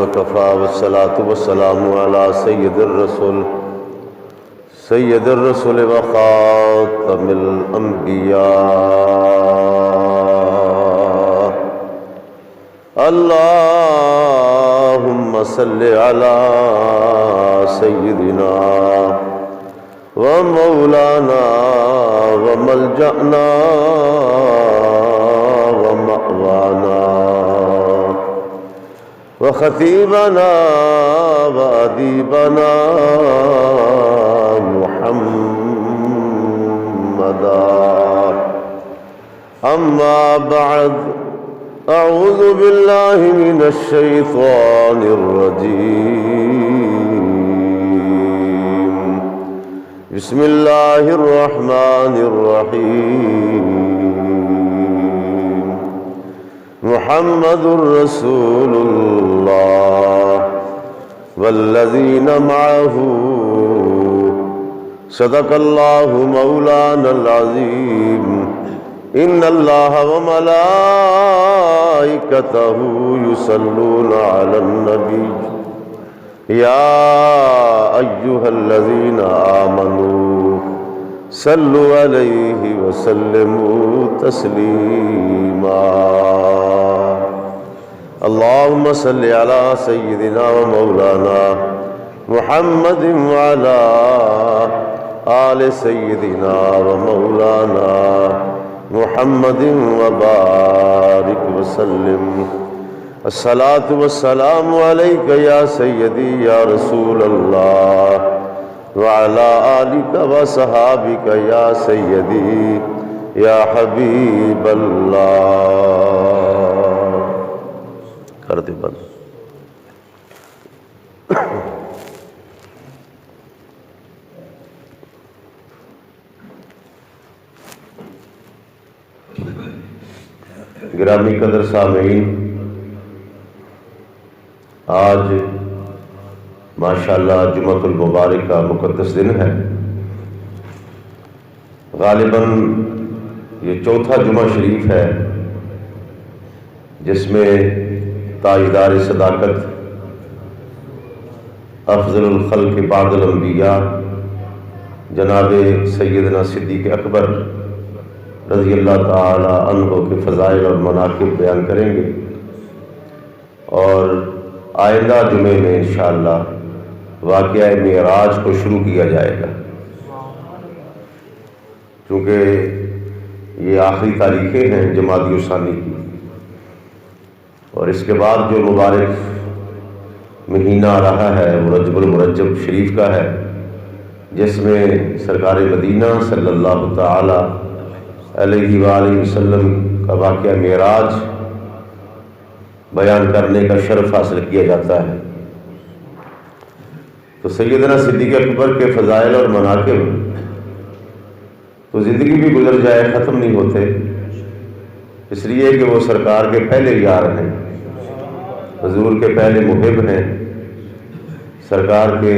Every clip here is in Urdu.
وكفى والصلاة والسلام على سيد الرسل وخاتم الأنبياء. اللهم صل على سيدنا ومولانا وملجأنا ومأوانا وخطيبنا وأديبنا محمدا. أما بعد، أعوذ بالله من الشيطان الرجيم. بسم الله الرحمن الرحيم. محمد رسول الله والذين معه صدق الله مولانا العظيم. إن الله وملائكته يصلون على النبي يا أيها الذين آمنوا صلوا عليه وسلموا تسليما. اللهم صل على سيدنا ومولانا محمد وعلى آل سيدنا ومولانا محمد وبارك وسلم. الصلاة والسلام عليك يا سيدي يا رسول الله وعلى آلك وصحابك يا سيدي یا حبیب اللہ. کر دے بند. گرامی قدر سامعین، آج ماشاءاللہ جمعۃ المبارک کا مقدس دن ہے. غالباً یہ چوتھا جمعہ شریف ہے جس میں تاجدار صداقت افضل الخلق بعد الانبیاء جناب سیدنا صدیق اکبر رضی اللہ تعالی عنہ کے فضائل اور مناقب بیان کریں گے، اور آئندہ جمعے میں انشاءاللہ واقعہ معراج کو شروع کیا جائے گا، کیونکہ یہ آخری تاریخیں ہیں جمادی الثانی کی، اور اس کے بعد جو مبارک مہینہ آ رہا ہے وہ رجب المرجب شریف کا ہے، جس میں سرکار مدینہ صلی اللہ تعالی علیہ وآلہ وسلم کا واقعہ معراج بیان کرنے کا شرف حاصل کیا جاتا ہے. تو سیدنا صدیق اکبر کے فضائل اور مناقب تو زندگی بھی گزر جائے ختم نہیں ہوتے، اس لیے کہ وہ سرکار کے پہلے یار ہیں، حضور کے پہلے محب ہیں، سرکار کے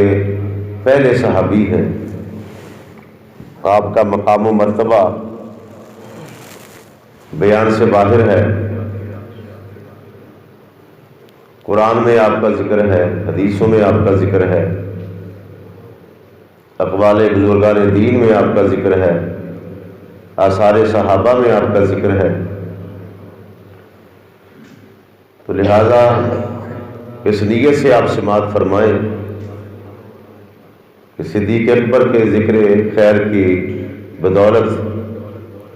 پہلے صحابی ہیں. آپ کا مقام و مرتبہ بیان سے باہر ہے. قرآن میں آپ کا ذکر ہے، حدیثوں میں آپ کا ذکر ہے، اقوال بزرگان دین میں آپ کا ذکر ہے، آثار صحابہ میں آپ کا ذکر ہے. تو لہذا اس نیت سے آپ سماعت فرمائیں کہ صدیق اکبر کے ذکر خیر کی بدولت،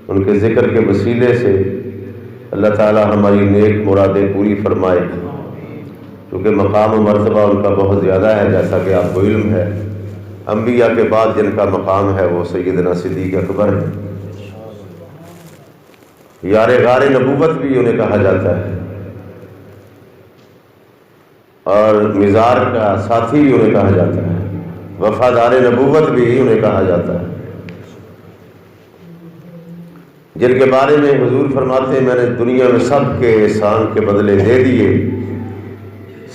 ان کے ذکر کے وسیلے سے اللہ تعالی ہماری نیک مرادیں پوری فرمائے، کیونکہ مقام و مرتبہ ان کا بہت زیادہ ہے. جیسا کہ آپ کو علم ہے، انبیاء کے بعد جن کا مقام ہے وہ سیدنا صدیق اکبر ہے. یار غار نبوت بھی انہیں کہا جاتا ہے، اور مزار کا ساتھی بھی انہیں کہا جاتا ہے، وفادار نبوت بھی انہیں کہا جاتا ہے، جن کے بارے میں حضور فرماتے ہیں میں نے دنیا میں سب کے احسان کے بدلے دے دیے،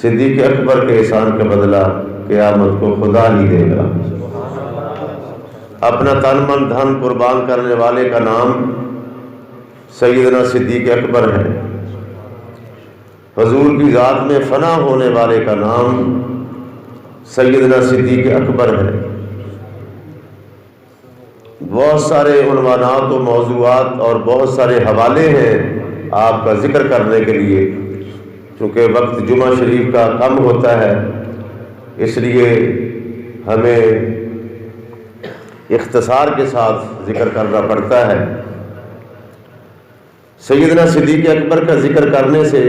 صدیق اکبر کے احسان کا بدلہ قیامت کو خدا ہی دے گا. اپنا تن من دھن قربان کرنے والے کا نام سیدنا صدیق اکبر ہے. حضور کی ذات میں فنا ہونے والے کا نام سیدنا صدیق اکبر ہے۔ بہت سارے عنوانات و موضوعات اور بہت سارے حوالے ہیں آپ کا ذکر کرنے کے لیے، چونکہ وقت جمعہ شریف کا کم ہوتا ہے، اس لیے ہمیں اختصار کے ساتھ ذکر کرنا پڑتا ہے۔ سیدنا صدیق اکبر کا ذکر کرنے سے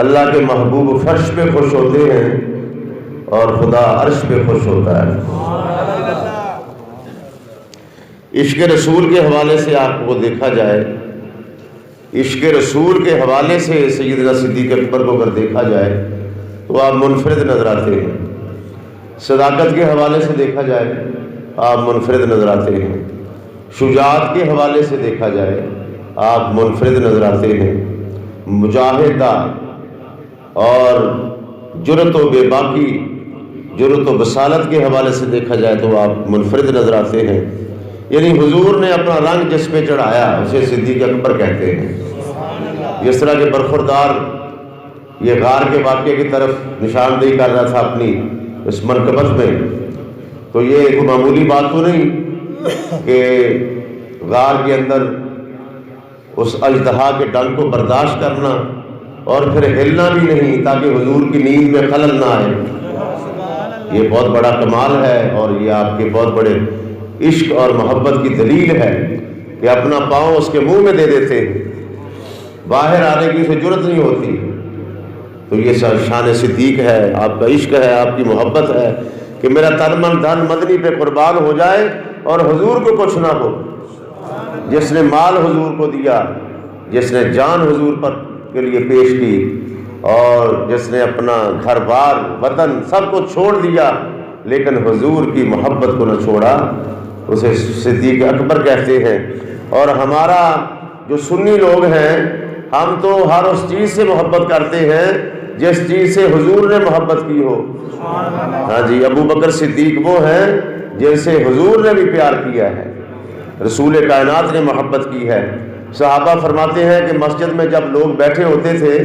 اللہ کے محبوب فرش پہ خوش ہوتے ہیں اور خدا عرش پہ خوش ہوتا ہے۔ عشق رسول کے حوالے سے آپ کو دیکھا جائے، عشق رسول کے حوالے سے سیدنا صدیق اکبر کو اگر دیکھا جائے تو آپ منفرد نظر آتے ہیں۔ صداقت کے حوالے سے دیکھا جائے آپ منفرد نظر آتے ہیں۔ شجاعت کے حوالے سے دیکھا جائے آپ منفرد نظر آتے ہیں۔ مجاہدہ اور جرأت و بے باکی، جرأت و بصالت کے حوالے سے دیکھا جائے تو آپ منفرد نظر آتے ہیں۔ یعنی حضور نے اپنا رنگ جس پہ چڑھایا اسے صدیق اکبر کہتے ہیں۔ جس طرح کے برخوردار یہ غار کے واقعے کی طرف نشاندہی کر رہا تھا اپنی اس منقبت میں، تو یہ ایک معمولی بات تو نہیں کہ غار کے اندر اس اژدہا کے ڈنگ کو برداشت کرنا اور پھر ہلنا بھی نہیں تاکہ حضور کی نیند میں خلل نہ آئے۔ یہ بہت بڑا کمال ہے اور یہ آپ کے بہت بڑے عشق اور محبت کی دلیل ہے کہ اپنا پاؤں اس کے منہ میں دے دیتے ہیں، باہر آنے کی اسے جرأت نہیں ہوتی۔ تو یہ شان صدیق ہے، آپ کا عشق ہے، آپ کی محبت ہے کہ میرا تن من دھن مدنی پہ قربان ہو جائے اور حضور کو کچھ نہ ہو۔ جس نے مال حضور کو دیا، جس نے جان حضور پر کے لیے پیش کی، اور جس نے اپنا گھر بار وطن سب کو چھوڑ دیا لیکن حضور کی محبت کو نہ چھوڑا، اسے صدیق اکبر کہتے ہیں۔ اور ہمارا جو سنی لوگ ہیں، ہم تو ہر اس چیز سے محبت کرتے ہیں جس چیز سے حضور نے محبت کی ہو۔ ہاں جی، ابو بکر صدیق وہ ہیں جن سے حضور نے بھی پیار کیا ہے، رسول کائنات نے محبت کی ہے۔ صحابہ فرماتے ہیں کہ مسجد میں جب لوگ بیٹھے ہوتے تھے،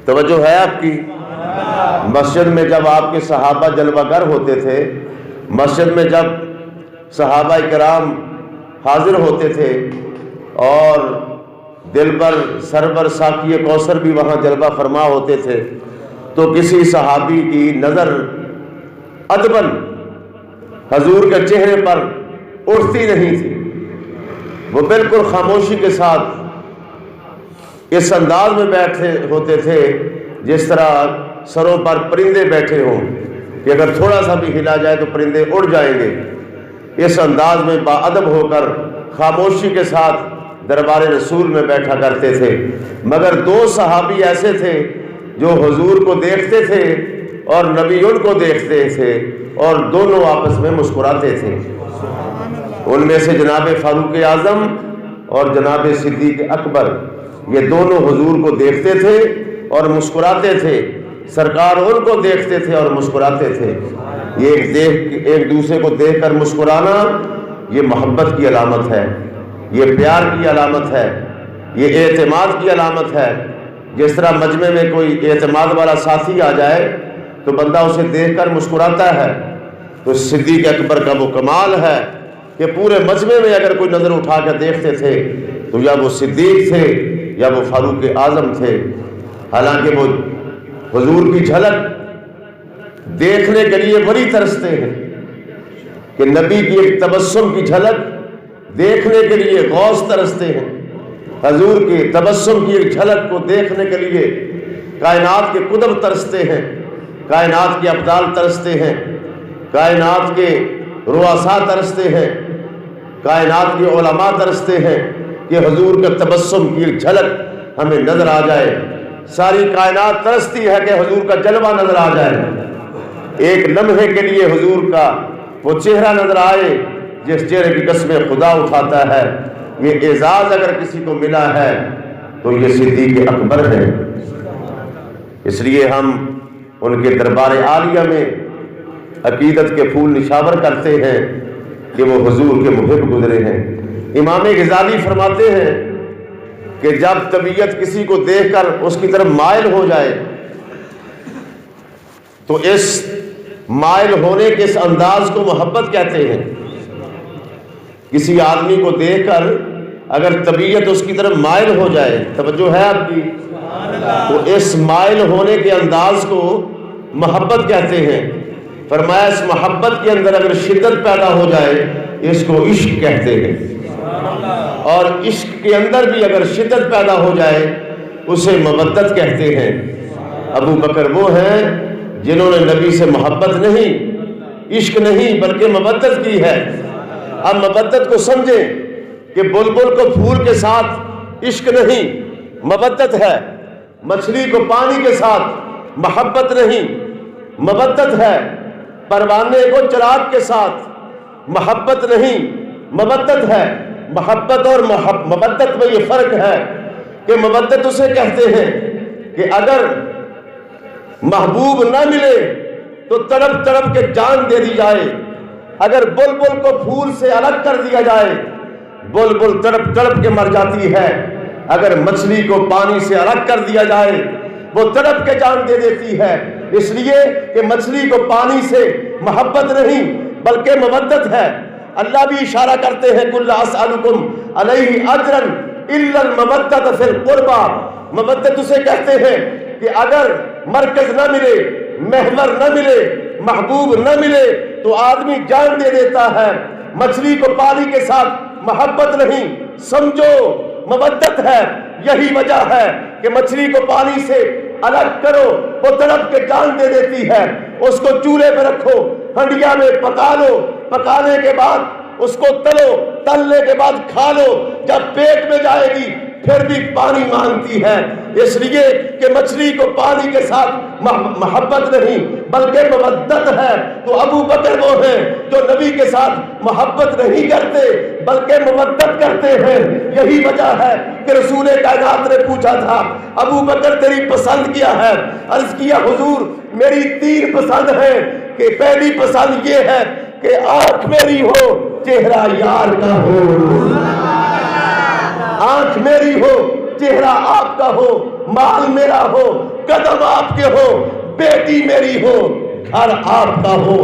توجہ ہے آپ کی، مسجد میں جب آپ کے صحابہ جلوہ گر ہوتے تھے، مسجد میں جب صحابہ کرام حاضر ہوتے تھے اور دلبر سرور ساقی کوثر بھی وہاں جلوہ فرما ہوتے تھے، تو کسی صحابی کی نظر ادباً حضور کے چہرے پر اٹھتی نہیں تھی، وہ بالکل خاموشی کے ساتھ اس انداز میں بیٹھے ہوتے تھے جس طرح سروں پر پرندے بیٹھے ہوں کہ اگر تھوڑا سا بھی ہلا جائے تو پرندے اڑ جائیں گے۔ اس انداز میں باادب ہو کر خاموشی کے ساتھ دربار رسول میں بیٹھا کرتے تھے۔ مگر دو صحابی ایسے تھے جو حضور کو دیکھتے تھے اور نبی ان کو دیکھتے تھے اور دونوں آپس میں مسکراتے تھے۔ ان میں سے جناب فاروق اعظم اور جناب صدیق اکبر، یہ دونوں حضور کو دیکھتے تھے اور مسکراتے تھے، سرکار ان کو دیکھتے تھے اور مسکراتے تھے۔ یہ ایک دوسرے کو دیکھ کر مسکرانا یہ محبت کی علامت ہے، یہ پیار کی علامت ہے، یہ اعتماد کی علامت ہے۔ جس طرح مجمع میں کوئی اعتماد والا ساتھی آ جائے تو بندہ اسے دیکھ کر مسکراتا ہے، تو صدیق اکبر کا وہ کمال ہے کہ پورے مجمع میں اگر کوئی نظر اٹھا کر دیکھتے تھے تو یا وہ صدیق تھے یا وہ فاروق اعظم تھے۔ حالانکہ وہ حضور کی جھلک دیکھنے کے لیے بڑی ترستے ہیں کہ نبی کی ایک تبسم کی جھلک دیکھنے کے لیے غوث ترستے ہیں، حضور کی تبسم کی ایک جھلک کو دیکھنے کے لیے کائنات کے قطب ترستے ہیں، کائنات کے ابدال ترستے ہیں، کائنات کے رؤساء ترستے ہیں، کائنات کے علماء ترستے ہیں کہ حضور کا تبسم کی ایک جھلک ہمیں نظر آ جائے۔ ساری کائنات ترستی ہے کہ حضور کا جلوہ نظر آ جائے، ایک لمحے کے لیے حضور کا وہ چہرہ نظر آئے جس چہرے کی قسمیں خدا اٹھاتا ہے۔ یہ اعزاز اگر کسی کو ملا ہے تو یہ صدیق اکبر ہے۔ اس لیے ہم ان کے دربار عالیہ میں عقیدت کے پھول نشاور کرتے ہیں کہ وہ حضور کے محب گزرے ہیں۔ امام غزالی فرماتے ہیں کہ جب طبیعت کسی کو دیکھ کر اس کی طرف مائل ہو جائے تو اس مائل ہونے کے اس انداز کو محبت کہتے ہیں۔ کسی آدمی کو دیکھ کر اگر طبیعت اس کی طرف مائل ہو جائے، توجہ ہے آپ کی، تو اس مائل ہونے کے انداز کو محبت کہتے ہیں۔ فرمایا اس محبت کے اندر اگر شدت پیدا ہو جائے اس کو عشق کہتے ہیں، اور عشق کے اندر بھی اگر شدت پیدا ہو جائے اسے مودت کہتے ہیں۔ ابو بکر وہ ہیں جنہوں نے نبی سے محبت نہیں، عشق نہیں بلکہ مودت کی ہے۔ اب مودت کو سمجھیں کہ بلبل کو پھول کے ساتھ عشق نہیں، مودت ہے۔ مچھلی کو پانی کے ساتھ محبت نہیں، مودت ہے۔ پروانے کو چراغ کے ساتھ محبت نہیں، مودت ہے۔ محبت اور مودت میں یہ فرق ہے کہ مودت اسے کہتے ہیں کہ اگر محبوب نہ ملے تو تڑپ تڑپ کے جان دے دی جائے۔ اگر بلبل کو پھول سے الگ کر دیا جائے بلبل تڑپ تڑپ کے مر جاتی ہے، اگر مچھلی کو پانی سے الگ کر دیا جائے وہ تڑپ کے جان دے دیتی ہے۔ اس لیے کہ مچھلی کو پانی سے محبت نہیں بلکہ مودت ہے۔ اللہ بھی اشارہ کرتے ہیں قُلْ لَا أَسْأَلُكُمْ عَلَيْهِ أَجْرًا إِلَّا الْمَوَدَّةَ فِي الْقُرْبَى۔ مودت اسے کہتے ہیں کہ اگر مرکز نہ ملے، محور نہ ملے، محبوب نہ ملے تو آدمی جان دے دیتا ہے۔ مچھلی کو پانی کے ساتھ محبت نہیں، سمجھو مودت ہے۔ یہی وجہ ہے کہ مچھلی کو پانی سے الگ کرو وہ تڑپ کے جان دے دیتی ہے۔ اس کو چولہے پہ رکھو، ہنڈیا میں پکا لو، پکانے کے بعد اس کو تلو، تلنے کے بعد کھا لو، جب پیٹ میں جائے گی پھر بھی پانی مانگتی ہے۔ اس لیے کہ مچھلی کو پانی کے ساتھ محبت نہیں بلکہ مودت ہے۔ تو ابو بکر وہ ہیں جو نبی کے ساتھ محبت نہیں کرتے بلکہ مودت کرتے ہیں۔ یہی وجہ ہے کہ رسول کائنات نے پوچھا تھا ابو بکر تیری پسند کیا ہے؟ عرض کیا حضور میری 3 پسند ہے، کہ پہلی پسند یہ ہے کہ آنکھ میری ہو چہرہ یار کا ہو، آنکھ میری ہو چہرہ آپ کا ہو، مال میرا ہو، قدم آپ کے ہو، بیٹی میری ہو، گھر آپ کا ہو۔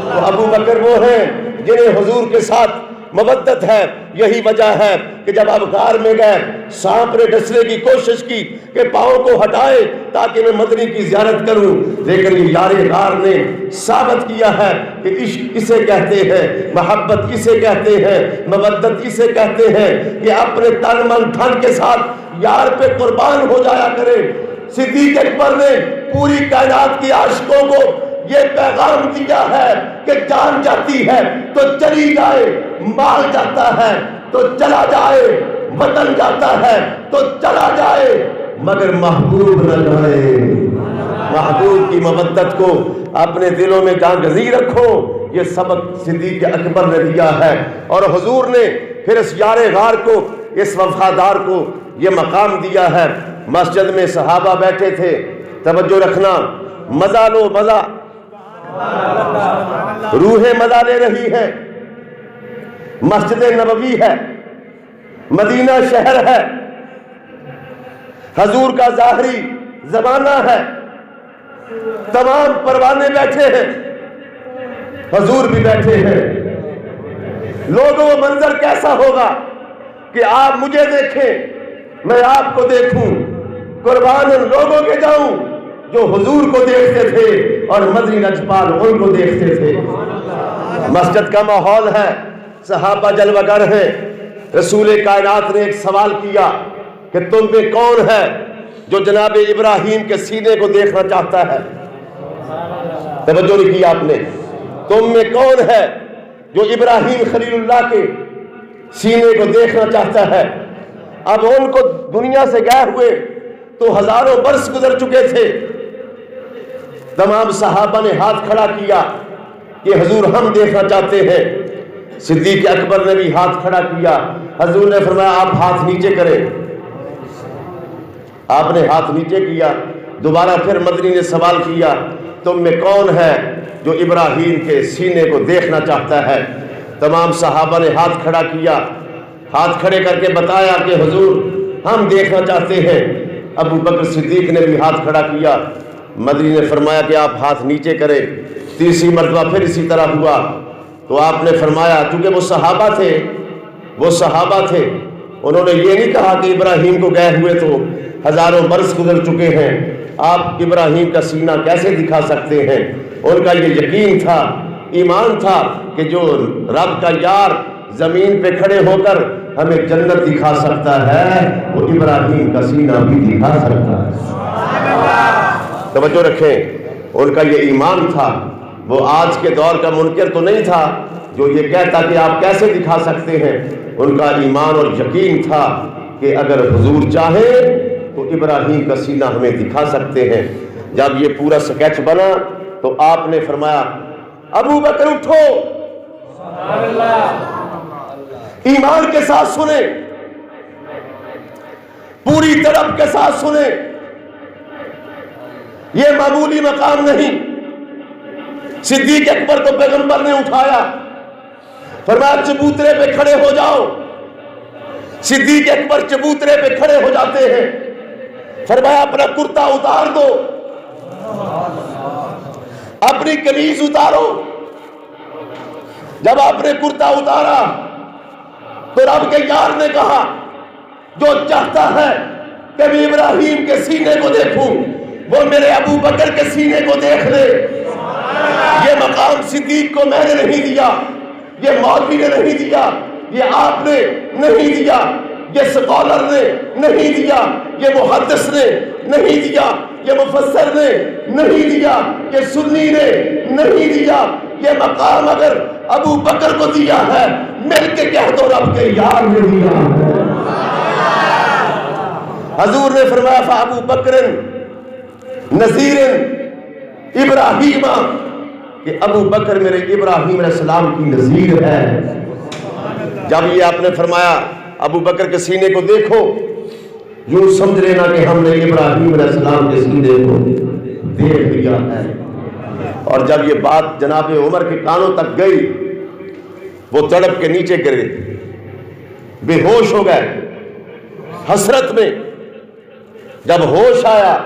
تو ابو بکر وہ ہیں جنہیں حضور کے ساتھ مودت ہے۔ یہی وجہ ہے کہ جب آپ غار میں گئے سانپ نے ڈسنے کی کوشش کی کہ پاؤں کو ہٹائے تاکہ میں مدنی کی زیارت کروں، لیکن یہ یار غار نے ثابت کیا ہے کہ عشق اسے کہتے ہیں، محبت اسے کہتے ہیں، مودت اسے کہتے ہیں کہ اپنے تن من دھن کے ساتھ یار پہ قربان ہو جایا کرے۔ صدیق اکبر نے پوری کائنات کی عاشقوں کو یہ پیغام دیا ہے کہ جان جاتی ہے تو چلی جائے، مال جاتا ہے تو چلا جائے، وطن جاتا ہے تو چلا جائے، مگر محبوب نہ جائے۔ محبوب کی مودت کو اپنے دلوں میں جاگزی رکھو، یہ سبق صدیق اکبر نے دیا ہے۔ اور حضور نے پھر اس یار غار کو، اس وفادار کو یہ مقام دیا ہے۔ مسجد میں صحابہ بیٹھے تھے، توجہ رکھنا، مزہ لو مزہ، روحیں مزہ لے رہی ہے۔ مسجد نبوی ہے، مدینہ شہر ہے، حضور کا ظاہری زمانہ ہے، تمام پروانے بیٹھے ہیں، حضور بھی بیٹھے ہیں۔ لوگوں منظر کیسا ہوگا کہ آپ مجھے دیکھیں میں آپ کو دیکھوں، قربان ان لوگوں کے جاؤں جو حضور کو دیکھتے تھے اور مدنی لجپال ان کو دیکھتے تھے۔ مسجد کا ماحول ہے، صحابہ جلوہ گر ہیں۔ رسول کائنات نے ایک سوال کیا کہ تم میں کون ہے جو جناب ابراہیم کے سینے کو دیکھنا چاہتا ہے؟ توجہ نہیں کی آپ نے؟ تم میں کون ہے جو ابراہیم خلیل اللہ کے سینے کو دیکھنا چاہتا ہے؟ اب ان کو دنیا سے گئے ہوئے تو ہزاروں برس گزر چکے تھے۔ تمام صحابہ نے ہاتھ کھڑا کیا کہ حضور ہم دیکھنا چاہتے ہیں۔ صدیق اکبر نے بھی ہاتھ کھڑا کیا۔ حضور نے فرمایا آپ ہاتھ نیچے کریں۔ آپ نے ہاتھ نیچے کیا۔ دوبارہ پھر مدنی نے سوال کیا تم میں کون ہے جو ابراہیم کے سینے کو دیکھنا چاہتا ہے؟ تمام صحابہ نے ہاتھ کھڑا کیا، ہاتھ کھڑے کر کے بتایا کہ حضور ہم دیکھنا چاہتے ہیں۔ ابو بکر صدیق نے بھی ہاتھ کھڑا کیا، مدنی نے فرمایا کہ آپ ہاتھ نیچے کریں۔ تیسری مرتبہ پھر اسی طرح ہوا تو آپ نے فرمایا، چونکہ وہ صحابہ تھے، انہوں نے یہ نہیں کہا کہ ابراہیم کو گئے ہوئے تو ہزاروں برس گزر چکے ہیں، آپ ابراہیم کا سینہ کیسے دکھا سکتے ہیں؟ ان کا یہ یقین تھا، ایمان تھا کہ جو رب کا یار زمین پہ کھڑے ہو کر ہمیں جنت دکھا سکتا ہے، وہ ابراہیم کا سینہ بھی دکھا سکتا ہے۔ توجہ رکھیں، ان کا یہ ایمان تھا، وہ آج کے دور کا منکر تو نہیں تھا جو یہ کہتا کہ آپ کیسے دکھا سکتے ہیں۔ ان کا ایمان اور یقین تھا کہ اگر حضور چاہے تو ابراہیم کا سینہ ہمیں دکھا سکتے ہیں۔ جب یہ پورا سکیچ بنا تو آپ نے فرمایا، ابو بکر اٹھو، ایمان کے ساتھ سنیں، پوری طرف کے ساتھ سنیں، یہ معمولی مقام نہیں۔ صدیق اکبر کو پیغمبر نے اٹھایا، فرمایا چبوترے پہ کھڑے ہو جاؤ۔ صدیق اکبر چبوترے پہ کھڑے ہو جاتے ہیں، فرمایا اپنا کرتا اتار دو، اپنی قمیض اتارو۔ جب آپ نے کرتا اتارا تو رب کے یار نے کہا، جو چاہتا ہے کہ میں ابراہیم کے سینے کو دیکھوں وہ میرے ابو بکر کے سینے کو دیکھ لے۔ یہ مقام صدیق کو میں نے نہیں دیا، یہ مولوی نے نہیں دیا، یہ آپ نے نہیں دیا، یہ سکولر نے نہیں دیا، یہ محدث نے نہیں دیا، یہ مفسر نے نہیں دیا، یہ سنی نے نہیں دیا۔ یہ مقام اگر ابو بکر کو دیا ہے، مل کے کہہ دو رب کے یار نے دیا۔ حضور نے فرمایا فابو بکر نذیر ابراہیم، کہ ابو بکر میرے ابراہیم علیہ السلام کی نذیر ہے۔ جب یہ آپ نے فرمایا ابو بکر کے سینے کو دیکھو، یوں سمجھ لینا کہ ہم نے ابراہیم علیہ السلام کے سینے کو دیکھ لیا ہے۔ اور جب یہ بات جناب عمر کے کانوں تک گئی، وہ تڑپ کے نیچے گرے، بے ہوش ہو گئے حسرت میں۔ جب ہوش آیا،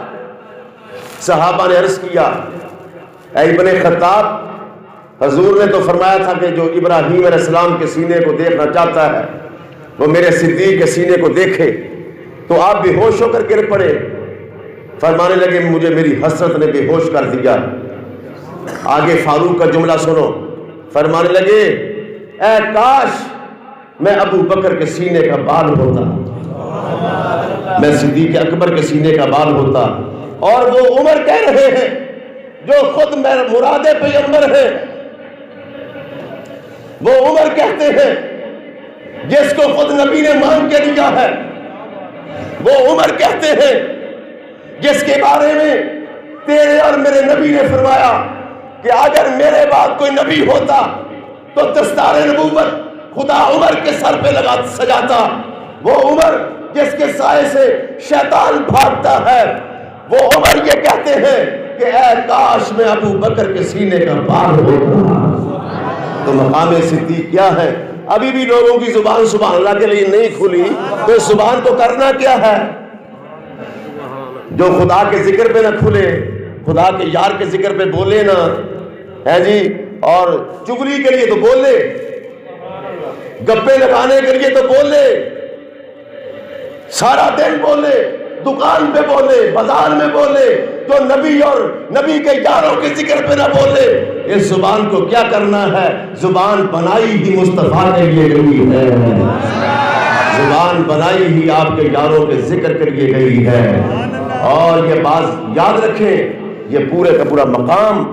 صحابہ نے عرض کیا، اے ابن خطاب، حضور نے تو فرمایا تھا کہ جو ابراہیم علیہ السلام کے سینے کو دیکھنا چاہتا ہے وہ میرے صدیق کے سینے کو دیکھے، تو آپ بے ہوش ہو کر گر پڑے۔ فرمانے لگے مجھے میری حسرت نے بے ہوش کر دیا۔ آگے فاروق کا جملہ سنو، فرمانے لگے اے کاش میں ابو بکر کے سینے کا بال ہوتا، میں صدیق اکبر کے سینے کا بال ہوتا۔ اور وہ عمر کہہ رہے ہیں جو خود مراد پیغمبر ہے، وہ عمر کہتے ہیں جس کو خود نبی نے مان کے دیا ہے، وہ عمر کہتے ہیں جس کے بارے میں تیرے اور میرے نبی نے فرمایا کہ اگر میرے بعد کوئی نبی ہوتا تو دستار نبوت خدا عمر کے سر پہ لگا سجاتا۔ وہ عمر جس کے سائے سے شیطان بھاگتا ہے، وہ عمر یہ کہتے ہیں کہ اے کاش میں ابو بکر کے سینے کا بال ہوتا۔ تو مقام صدیق کیا ہے؟ ابھی بھی لوگوں کی زبان سبحان اللہ کے لیے نہیں کھلی، تو اس زبان کو کرنا کیا ہے؟ جو خدا کے ذکر پہ نہ کھلے، خدا کے یار کے ذکر پہ بولے نا، ہے جی، اور چگلی کے لیے تو بولے، گپے لگانے کے لیے تو بولے، سارا دن بولے، دکان پہ بولے، بازار میں بولے، جو نبی اور نبی کے یاروں کے ذکر پہ نہ بولے۔ اس زبان کو کیا کرنا ہے؟ زبان بنائی ہی مصطفیٰ کے لیے گئی ہے، زبان بنائی ہی آپ کے یاروں کے ذکر کے لیے گئی ہے۔ اور یہ بات یاد رکھیں، یہ پورے کا پورا مقام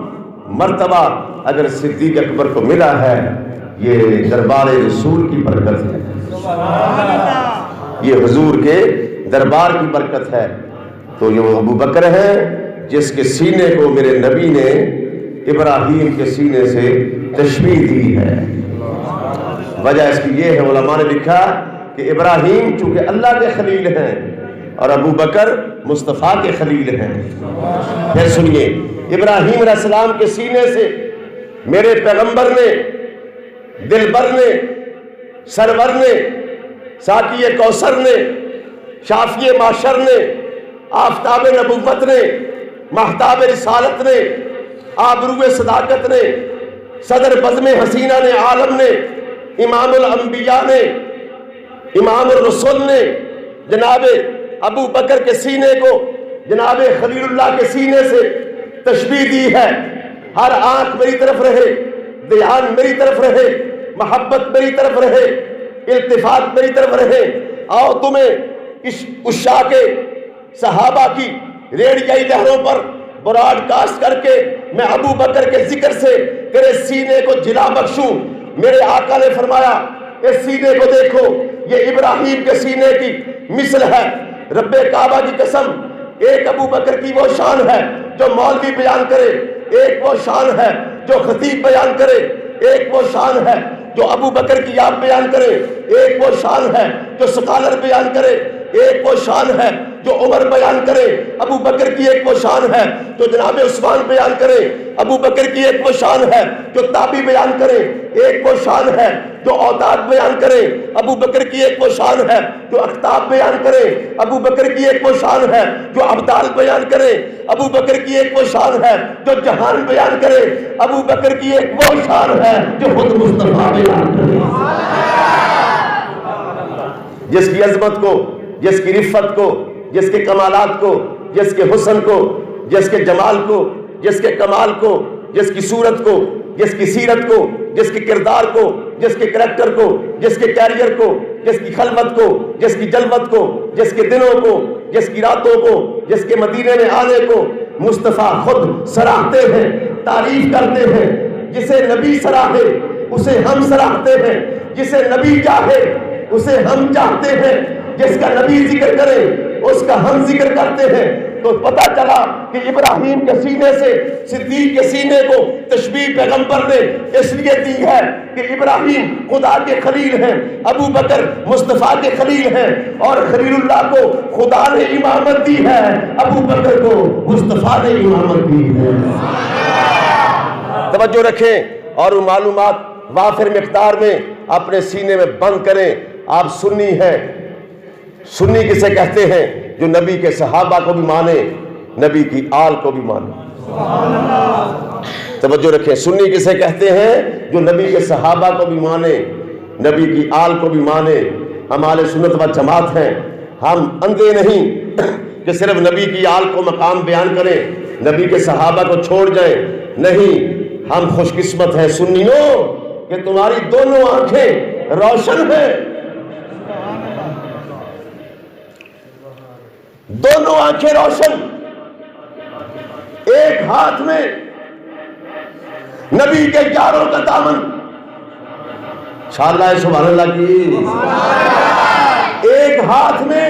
مرتبہ اگر صدیق اکبر کو ملا ہے، یہ دربار رسول کی برکت ہے، یہ حضور کے دربار کی برکت ہے۔ تو یہ وہ ابو بکر ہے جس کے سینے کو میرے نبی نے ابراہیم کے سینے سے تشبیہ دی ہے۔ وجہ اس کی یہ ہے، علماء نے لکھا کہ ابراہیم چونکہ اللہ کے خلیل ہیں اور ابو بکر مصطفیٰ کے خلیل ہیں۔ پھر سنیے، ابراہیم علیہ السلام کے سینے سے میرے پیغمبر نے، دلبر نے، سرور نے، ساقی کوثر نے شافی معاشر نے، آفتاب نبوت نے، مہتاب رسالت نے، آبرو صداقت نے، صدر بزم حسینہ نے عالم نے، امام الانبیاء نے، امام الرسول نے جناب ابو بکر کے سینے کو جناب خلیل اللہ کے سینے سے تشبیہ دی ہے۔ ہر آنکھ میری طرف رہے، دھیان میری طرف رہے، محبت میری طرف رہے، التفات میری طرف رہے۔ آؤ تمہیں عشاق صحابہ کی ریڈیائی لہروں پر براڈ کاسٹ کر کے میں ابو بکر کے ذکر سے تیرے سینے کو جلا بخشوں۔ میرے آقا نے فرمایا اس سینے کو دیکھو، یہ ابراہیم کے سینے کی مثل ہے۔ رب کعبہ کی قسم، ایک ابو بکر کی وہ شان ہے جو مولوی بیان کرے، ایک وہ شان ہے جو خطیب بیان کرے، ایک وہ شان ہے جو ابو بکر کی یاد بیان کرے، ایک وہ شان ہے جو سکالر بیان کرے، ایک وہ شان ہے جو عمر بیان کرے، ابو بکر کی ایک وہ شان ہے جو جناب عثمان بیان کرے، ابو بکر کی ایک وہ شان ہے جو تابی بیان کرے، ایک وہ شان ہے جو اوتاد بیان کرے، ابو بکر کی ایک وہ شان ہے جو اختاب بیان کرے، ابو بکر کی ایک وہ شان ہے جو ابدال بیان کرے، ابو بکر کی ایک وہ شان ہے جو جہان بیان کرے، ابو بکر کی ایک وہ شان ہے جو خود مصطفیٰ بیان کرے۔ جس کی عظمت کو، جس کی رفت کو، جس کے کمالات کو، جس کے حسن کو، جس کے جمال کو، جس کے کمال کو، جس کی صورت کو، جس کی سیرت کو، جس کے کردار کو، جس کے کریکٹر کو، جس کے کیریئر کو، جس کی خلوت کو، جس کی جلوت کو، جس کے دنوں کو، جس کی راتوں کو، جس کے مدینے میں آنے کو مصطفیٰ خود سراہتے ہیں، تعریف کرتے ہیں۔ جسے نبی سراہے اسے ہم سراہتے ہیں، جسے نبی چاہے اسے ہم چاہتے ہیں، جس کا نبی ذکر کرے اس کا ہم ذکر کرتے ہیں۔ تو پتہ چلا کہ ابراہیم کے سینے سے صدیق کے سینے کو تشبیہ پیغمبر نے اس لیے دی ہے کہ ابراہیم خدا کے خلیل ہیں، ابو بکر مصطفیٰ کے خلیل ہیں، اور خلیل اللہ کو خدا نے امامت دی ہے، ابو بکر کو مصطفیٰ نے امامت دی ہے۔ توجہ رکھیں اور وہ معلومات وافر مقدار میں اپنے سینے میں بند کریں۔ آپ سنی ہیں، سنی کسے کہتے ہیں؟ جو نبی کے صحابہ کو بھی مانے، نبی کی آل کو بھی مانے۔ توجہ رکھیں، سنی کسے کہتے ہیں؟ جو نبی کے صحابہ کو بھی مانے، نبی کی آل کو بھی مانے۔ ہم اہل سنت و جماعت ہیں، ہم اندھے نہیں کہ صرف نبی کی آل کو مقام بیان کریں، نبی کے صحابہ کو چھوڑ جائیں، نہیں۔ ہم خوش قسمت ہیں سنیوں کہ تمہاری دونوں آنکھیں روشن ہیں، دونوں آنکھیں روشن، ایک ہاتھ میں نبی کے یاروں کا دامن، انشاءاللہ سبحان اللہ کی، ایک ہاتھ میں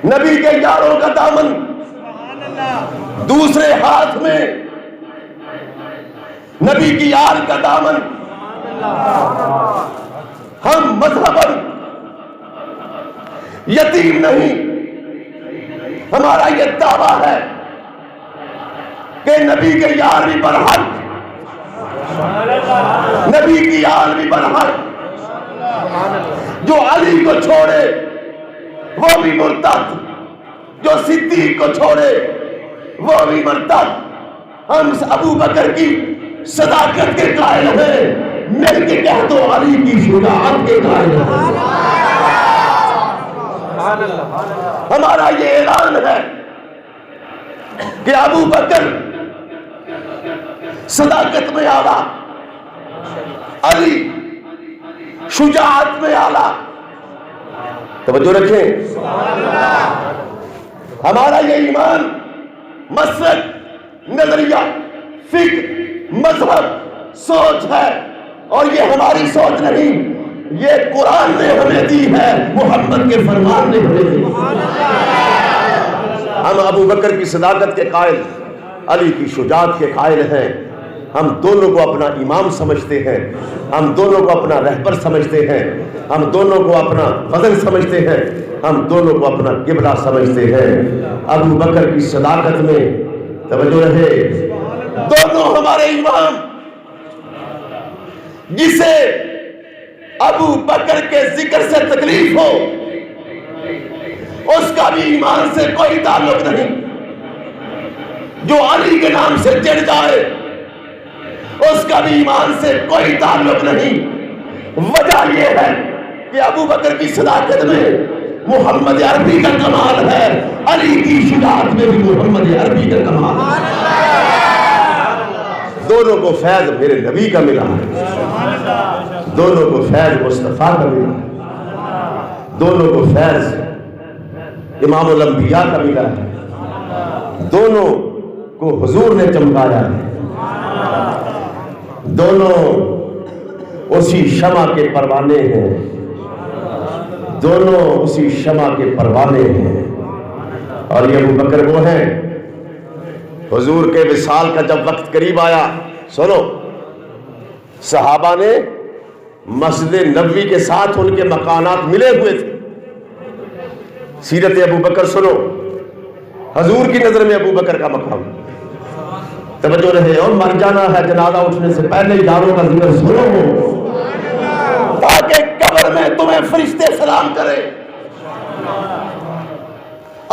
نبی کے یاروں کا دامن، دوسرے ہاتھ میں نبی کی آل کا دامن۔ ہم مذہباً یتیم نہیں، ہمارا یہ دعویٰ ہے کہ نبی کے یار بھی برحق، نبی کی آل بھی برحق۔ جو علی کو چھوڑے وہ بھی مرتد، جو صدیق کو چھوڑے وہ بھی مرتد۔ ہم ابو بکر کی صداقت کے قائل ہیں، مل کے کہہ دو علی کی شجاعت کے قائل ہیں۔ ہمارا یہ اعلان ہے کہ ابو بکر صداقت میں اعلیٰ، علی شجاعت میں اعلیٰ۔ توجہ رکھیں، ہمارا یہ ایمان، مسلک، نظریہ، فکر، مذہب، سوچ ہے، اور یہ ہماری سوچ نہیں، یہ قرآن نے ہمیں دی ہے، محمد کے فرمان نے ہمیں دی۔ ہم ابو بکر کی صداقت کے قائل، علی کی شجاعت کے قائل ہیں۔ ہم دونوں کو اپنا امام سمجھتے ہیں، ہم دونوں کو اپنا رہبر سمجھتے ہیں، ہم دونوں کو اپنا فضل سمجھتے ہیں، ہم دونوں کو اپنا قبلہ سمجھتے ہیں۔ ابو بکر کی صداقت میں توجہ رہے، دونوں ہمارے امام، جسے ابو بکر کے ذکر سے تکلیف ہو اس کا بھی ایمان سے کوئی تعلق نہیں. جو علی کے نام سے چڑھ جائے اس کا بھی ایمان سے کوئی تعلق نہیں. وجہ یہ ہے کہ ابو بکر کی صداقت میں محمد عربی کا کمال ہے, علی کی شجاعت میں بھی محمد عربی کا کمال ہے. دونوں کو فیض میرے نبی کا ملا ہے, دونوں کو فیض مصطفیٰ کا ملا ہے, دونوں کو فیض امام الانبیاء کا ملا ہے, دونوں کو حضور نے چمکایا ہے, دونوں اسی شمع کے پروانے ہیں, دونوں اسی شمع کے پروانے ہیں. اور یہ ابو بکر وہ ہیں حضور کے وصال کا جب وقت قریب آیا, سنو, صحابہ نے مسجد نبوی کے ساتھ ان کے مکانات ملے ہوئے تھے. سیرت ابو بکر سنو, حضور کی نظر میں ابو بکر کا مقام, توجہ رہے, اور مر جانا ہے جنازہ اٹھنے سے پہلے یاروں کا ذکر سنو تاکہ قبر میں تمہیں فرشتے سلام کرے.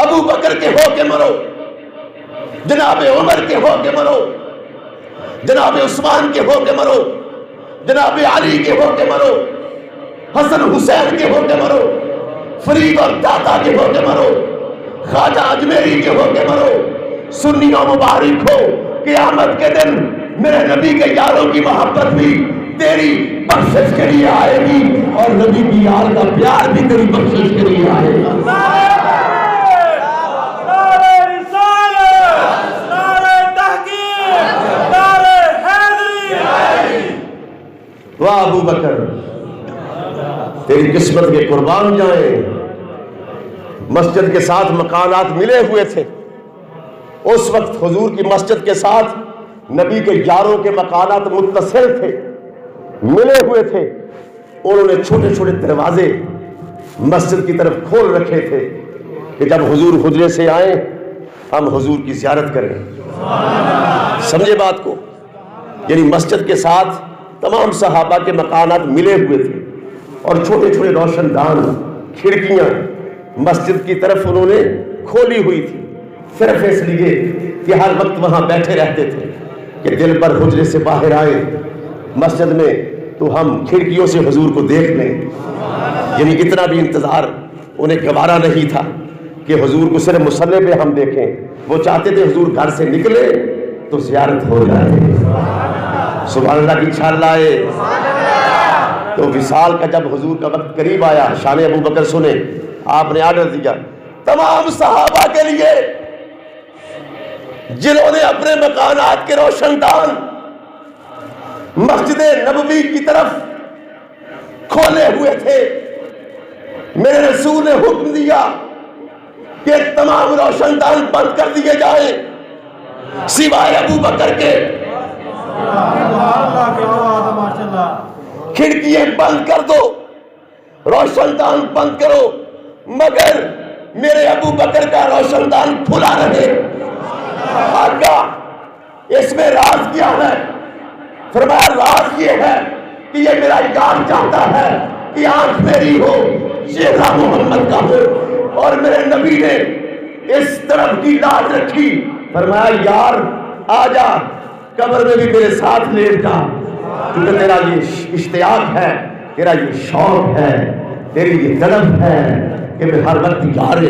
ابو بکر کے ہو کے مرو, جناب عمر کے ہو کے مرو, جناب عثمان کے ہو کے مرو, جناب علی کے ہو کے مرو, حسن حسین کے ہو کے مرو, فرید اور داتا کے ہو کے مرو, خواجہ اجمیری کے ہو کے مرو. سنیوں مبارک ہو, قیامت کے دن میرے نبی کے یاروں کی محبت بھی تیری بخشش کے لیے آئے گی, اور نبی کی یار کا پیار بھی تیری بخشش کے لیے آئے گا. واہ ابو بکر, تیری قسمت کے قربان جائیں. مسجد کے ساتھ مکانات ملے ہوئے تھے. اس وقت حضور کی مسجد کے ساتھ نبی کے یاروں کے مکانات متصل تھے, ملے ہوئے تھے. انہوں نے چھوٹے چھوٹے دروازے مسجد کی طرف کھول رکھے تھے کہ جب حضور حجرے سے آئیں ہم حضور کی زیارت کریں. سمجھے بات کو؟ یعنی مسجد کے ساتھ تمام صحابہ کے مکانات ملے ہوئے تھے, اور چھوٹے چھوٹے روشن دان, کھڑکیاں مسجد کی طرف انہوں نے کھولی ہوئی تھی, صرف اس لیے کہ ہر وقت وہاں بیٹھے رہتے تھے کہ دل پر حجرے سے باہر آئے مسجد میں تو ہم کھڑکیوں سے حضور کو دیکھ لیں. یعنی اتنا بھی انتظار انہیں گوارا نہیں تھا کہ حضور کو صرف مصلی پہ ہم دیکھیں. وہ چاہتے تھے حضور گھر سے نکلے تو زیارت ہو جائے. سبحان اللہ کی چھال لائے. تو وصال کا جب حضور کا وقت قریب آیا, شان ابو بکر سنے, آپ نے آرڈر دیا تمام صحابہ کے لیے جنہوں نے اپنے مکانات کے روشن دان مسجد نبوی کی طرف کھولے ہوئے تھے, میرے رسول نے حکم دیا کہ تمام روشن دان بند کر دیے جائیں سوائے ابو بکر کے. کھڑکیاں بند کر دو, روشن دان بند کرو, مگر میرے ابو بکر کا روشن دان کھلا رہے. آقا اس میں راز کیا ہے؟ فرمایا راز یہ ہے کہ یہ میرا یار چاہتا ہے کہ آنکھ میری ہو, چہرہ محمد کا ہو. اور میرے نبی نے اس طرف کی لاج رکھی, فرمایا یار آ جا, قبر میں بھی میرے ساتھ لیٹ جا, کیونکہ تیرا یہ اشتیاق ہے, تیرا یہ شوق ہے, تیری یہ طلب ہے کہ میں ہر وقت یار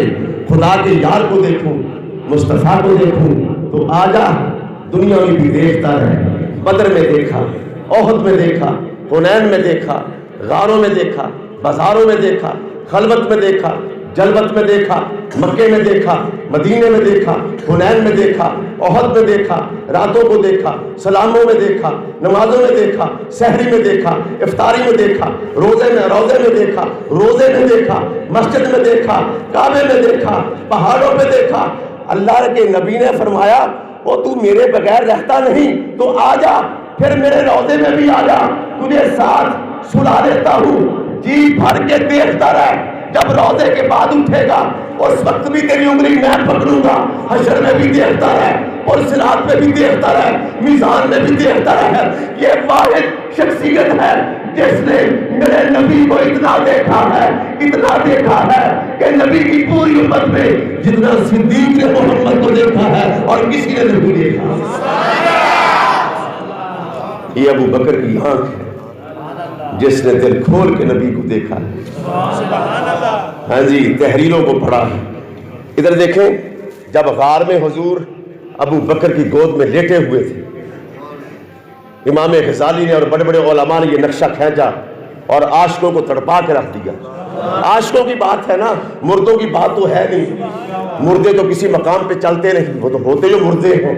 خدا کے یار کو دیکھوں, مصطفیٰ کو دیکھوں. تو آ جا, دنیا میں بھی دیکھتا رہے. بدر میں دیکھا, احد میں دیکھا, حنین میں دیکھا, غاروں میں دیکھا, بازاروں میں دیکھا, خلوت میں دیکھا, جلوت میں دیکھا, مکے میں دیکھا, مدینے میں دیکھا, حنین میں دیکھا, احد میں دیکھا, راتوں کو دیکھا, سلاموں میں دیکھا, نمازوں میں دیکھا, سحری میں دیکھا, افطاری میں دیکھا, روزے میں دیکھا, روزے میں دیکھا, مسجد میں دیکھا, کعبے میں دیکھا, پہاڑوں پہ دیکھا. اللہ کے نبی نے فرمایا وہ تو میرے بغیر رہتا نہیں, تو آ جا, پھر میرے روزے میں بھی آ جا, تجھے ساتھ سلا دیتا ہوں, جی بھر کے دیکھتا رہ. جب روزے کے بعد اٹھے گا اس وقت بھی تیری انگلی میں پکڑوں گا, حشر میں بھی دیکھتا رہ, اور صراط میں بھی دیکھتا رہ, میزان میں بھی دیکھتا رہ. یہ واحد شخصیت ہے جس نے میرے نبی کو اتنا دیکھا ہے کہ نبی کی پوری امت میں جتنا صدیق نے محمد کو دیکھا ہے اور کسی نے نہیں دیکھا. یہ ابو بکر کی آنکھ ہے جس نے دل کھول کے نبی کو دیکھا ہے. ہاں جی، تحریروں کو پڑھا ہے. ادھر دیکھیں، جب غار میں حضور ابو بکر کی گود میں لیٹے ہوئے تھے، امام غزالی نے اور بڑے بڑے علماء نے یہ نقشہ کھینچا اور عاشقوں کو تڑپا کے رکھ دیا. عاشقوں کی بات ہے نا، مردوں کی بات تو ہے نہیں. مردے تو کسی مقام پہ چلتے نہیں، وہ تو ہوتے جو مردے ہیں.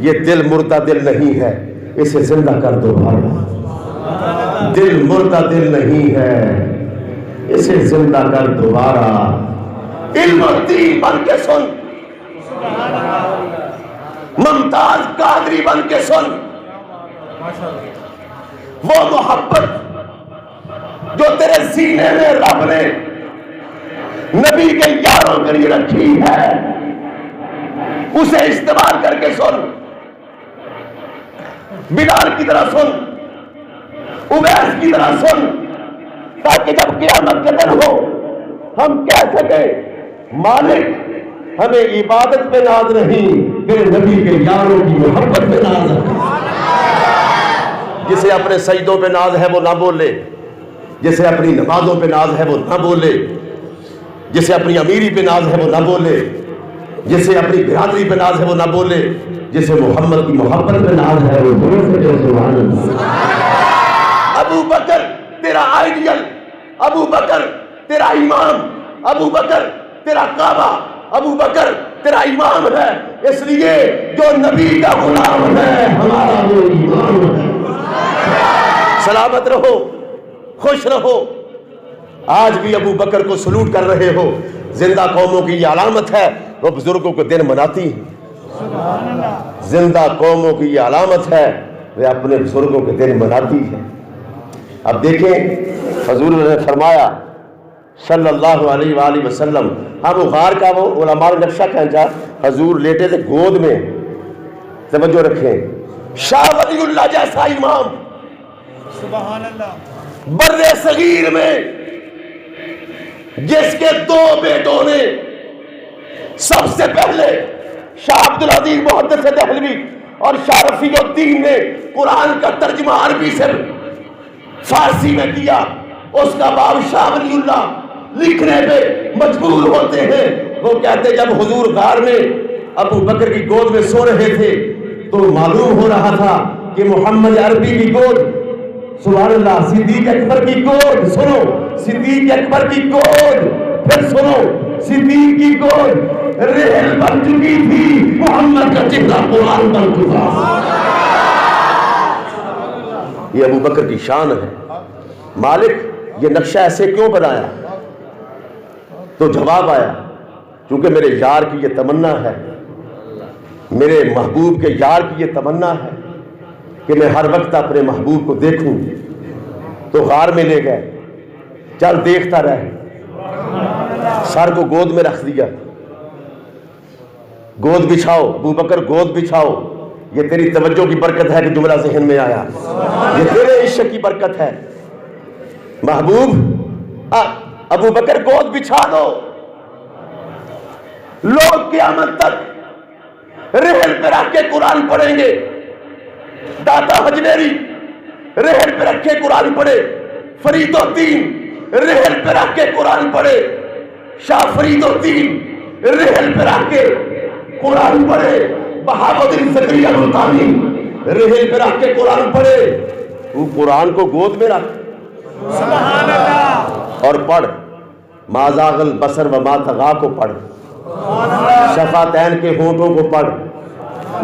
یہ دل مردہ دل نہیں ہے، اسے زندہ کر دوبارہ. دل مردہ دل نہیں ہے، اسے زندہ کر دوبارہ. علم و دین بن کے سن، ممتاز قادری بن کے سن. وہ محبت جو تیرے سینے میں رب نے نبی کے یاروں کے لیے رکھی ہے، اسے استعمال کر کے سن. بلال کی طرح سن، اویس کی طرح سن، تاکہ جب قیامت کے دن ہو ہم کہہ سکیں مالک ہمیں عبادت پہ ناز نہیں، تیرے نبی کے یاروں کی محبت پہ ناز ہے. جسے اپنے سجدوں پہ ناز ہے وہ نہ بولے، جسے اپنی نمازوں پہ ناز ہے وہ نہ بولے، جسے اپنی امیری پہ ناز ہے وہ نہ بولے، جسے اپنی برادری پہ ناز ہے وہ نہ بولے، جسے محمد کی محبت پہ ناز ہے وہ بولے. سبحان اللہ. ابو بکر تیرا آئیڈیل، ابو بکر تیرا امام، ابو بکر تیرا کعبہ، ابو بکر تیرا امام ہے. اس لیے جو نبی کا غلام ہے ہمارا وہ امام ہے. سلامت رہو، خوش رہو. آج بھی ابو بکر کو سلوٹ کر رہے ہو. زندہ قوموں کی یہ علامت ہے، وہ بزرگوں کو دن مناتی ہیں. زندہ قوموں کی یہ علامت ہے، وہ اپنے بزرگوں کے دن مناتی ہے. اب دیکھیں حضور نے فرمایا صلی اللہ علیہ وآلہ وسلم، ہم غار کا وہ علماء نے نقشہ کھینچا، حضور لیٹے تھے گود میں. توجہ رکھیں، شاہ ولی اللہ جیسا امام سبحان اللہ بر صغیر میں جس کے 2 بیٹوں نے سب سے پہلے شاہ عبدالعزیز محدث دہلوی اور شاہ رفیع الدین نے قرآن کا ترجمہ عربی سے فارسی میں کیا، اس کا باب شاہ ولی اللہ لکھنے پہ مجبور ہوتے ہیں. وہ کہتے جب حضور غار میں ابو بکر کی گود میں سو رہے تھے تو معلوم ہو رہا تھا کہ محمد عربی کی گود، سبحان اللہ، صدیق اکبر کی گود، سنو صدیق اکبر کی گود، پھر سنو صدیق کی گود ریل بن چکی تھی، محمد کا چہرہ قرآن بن چکا. یہ ابو بکر کی شان ہے. مالک یہ نقشہ ایسے کیوں بنایا؟ تو جواب آیا کیونکہ میرے یار کی یہ تمنا ہے، میرے محبوب کے یار کی یہ تمنا ہے کہ میں ہر وقت اپنے محبوب کو دیکھوں. تو غار میں لے گئے، چل دیکھتا رہے. سر کو گود میں رکھ دیا، گود بچھاؤ ابو بکر، گود بچھاؤ. یہ تیری توجہ کی برکت ہے کہ جملہ ذہن میں آیا، یہ تیرے عشق کی برکت ہے. محبوب ابو بکر گود بچھا دو. لوگ قیامت تک رحل پہ رکھ کے قرآن پڑھیں گے. داتا حجنیری رحل پہ رکھ کے قرآن پڑھے، فرید الدین رحل پہ رکھ کے قرآن پڑھے، شاہ فرید الدین رحل پہ رکھ کے قرآن پڑھے، بہاؤالدین زکریا ملتانی رحل پہ رکھ کے قرآن پڑھے. تو قرآن کو گود میں رکھ سبحان اللہ اور پڑھ. ما زاغ البصر وما طغیٰ کو پڑھ، شفاتین کے ہونٹوں کو پڑھ،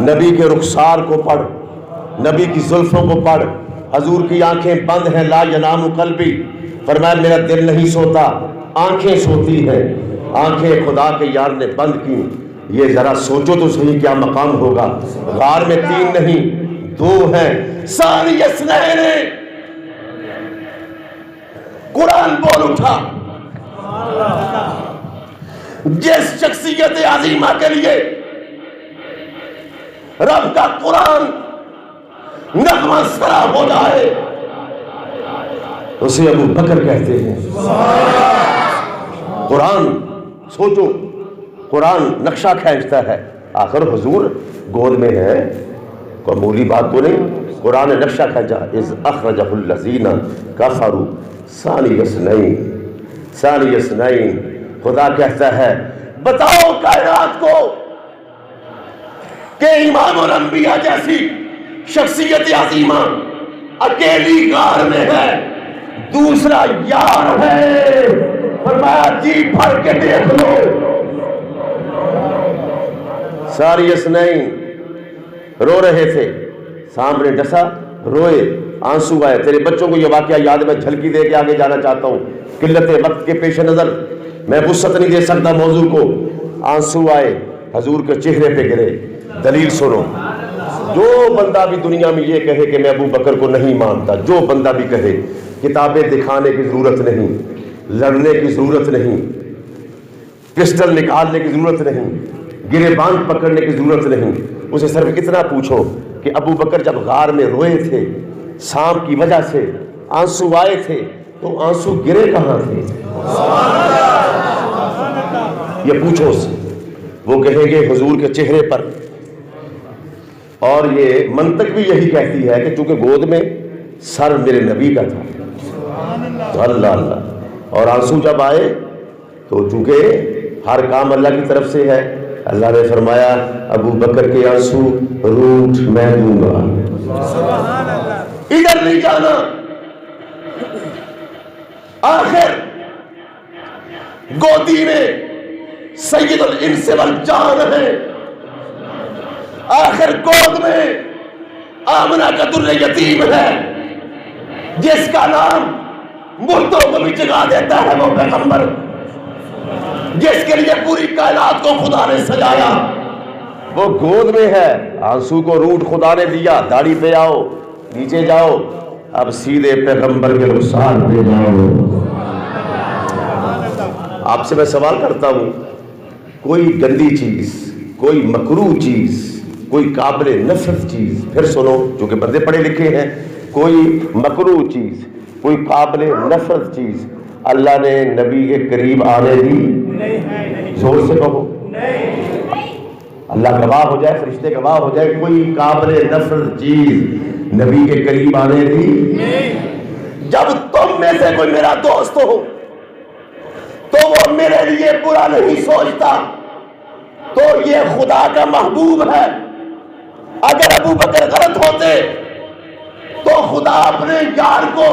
نبی کے رخسار کو پڑھ، نبی کی زلفوں کو پڑھ. حضور کی آنکھیں بند ہیں، لا ینام قلبی، فرمایا میرا دل نہیں سوتا، آنکھیں سوتی ہیں. آنکھیں خدا کے یار نے بند کی. یہ ذرا سوچو تو صحیح کیا مقام ہوگا. غار میں 3 نہیں 2 ہیں. ثانی اثنین قرآن بول اٹھا. جس شخصیت عظیمہ کے لیے رب کا قرآن نغمہ سرا ہو جائے، اسے ابو بکر کہتے ہیں۔ قرآن سوچو، قرآن نقشہ کھینچتا ہے، آخر حضور گود میں ہے، کوئی معمولی بات تو نہیں۔ قرآن نے نقشہ کھینچا، اذ اخرجہ الذین کفروا ثانی اثنین، ثانی اثنین۔ خدا کہتا ہے بتاؤ کائنات کو کہ امام الانبیاء جیسی شخصیت عظیمہ اکیلی غار میں ہے، دوسرا یار ہے۔ فرمایا جی بھر کے دیکھ لو۔ ساری اثنین رو رہے تھے، سامنے ڈسا، روئے، آنسو آئے۔ تیرے بچوں کو یہ واقعہ یاد، میں جھلکی دے کے آگے جانا چاہتا ہوں، قلت وقت کے پیش نظر میں وسعت نہیں دے سکتا موضوع کو۔ آنسو آئے، حضور کے چہرے پہ گرے۔ دلیل سنو، جو بندہ بھی دنیا میں یہ کہے کہ میں ابو بکر کو نہیں مانتا، جو بندہ بھی کہے، کتابیں دکھانے کی ضرورت نہیں، لڑنے کی ضرورت نہیں، پسٹل نکالنے کی ضرورت نہیں، گریبان پکڑنے کی ضرورت نہیں، اسے صرف اتنا پوچھو کہ ابو بکر جب غار میں روئے تھے سانپ کی وجہ سے، آنسو آئے تھے، تو آنسو گرے کہاں تھے؟ یہ پوچھو اس سے، وہ کہیں گے حضور کے چہرے پر۔ اور یہ منطق بھی یہی کہتی ہے کہ چونکہ گود میں سر میرے نبی کا تھا، تو اللہ اللہ، اور آنسو جب آئے تو چونکہ ہر کام اللہ کی طرف سے ہے، اللہ نے فرمایا ابو بکر کے آنسو روٹ میں دوں گا، ادھر نہیں جانا۔ آخر گودی میں سید الانس والجان ہے، آخر گود میں آمنہ کا در یتیم ہے، جس کا نام مردوں کو بھی جگا دیتا ہے وہ پیغمبر، جس کے لیے پوری کائنات کو خدا نے سجایا، وہ گود میں ہے۔ آنسو کو روٹ خدا نے دیا، داڑھی پہ آؤ، نیچے جاؤ، اب سیدھے پیغمبر کے رخسار پہ جاؤ۔ آپ سے میں سوال کرتا ہوں، کوئی گندی چیز، کوئی مکروہ چیز، کوئی قابل نفرت چیز، پھر سنو جو کہ بندے پڑھے لکھے ہیں، کوئی مکروہ چیز، کوئی قابل نفرت چیز اللہ نے نبی کے قریب آنے دی؟ زور سے کہو، اللہ گواہ ہو جائے، فرشتے گواہ ہو جائے، کوئی قابل نفرت چیز نبی کے قریب آنے دی؟ جب تم میں سے کوئی میرا دوست ہو تو وہ میرے لیے برا نہیں سوچتا تو یہ خدا کا محبوب ہے۔ اگر ابو بکر غلط ہوتے تو خدا اپنے یار کو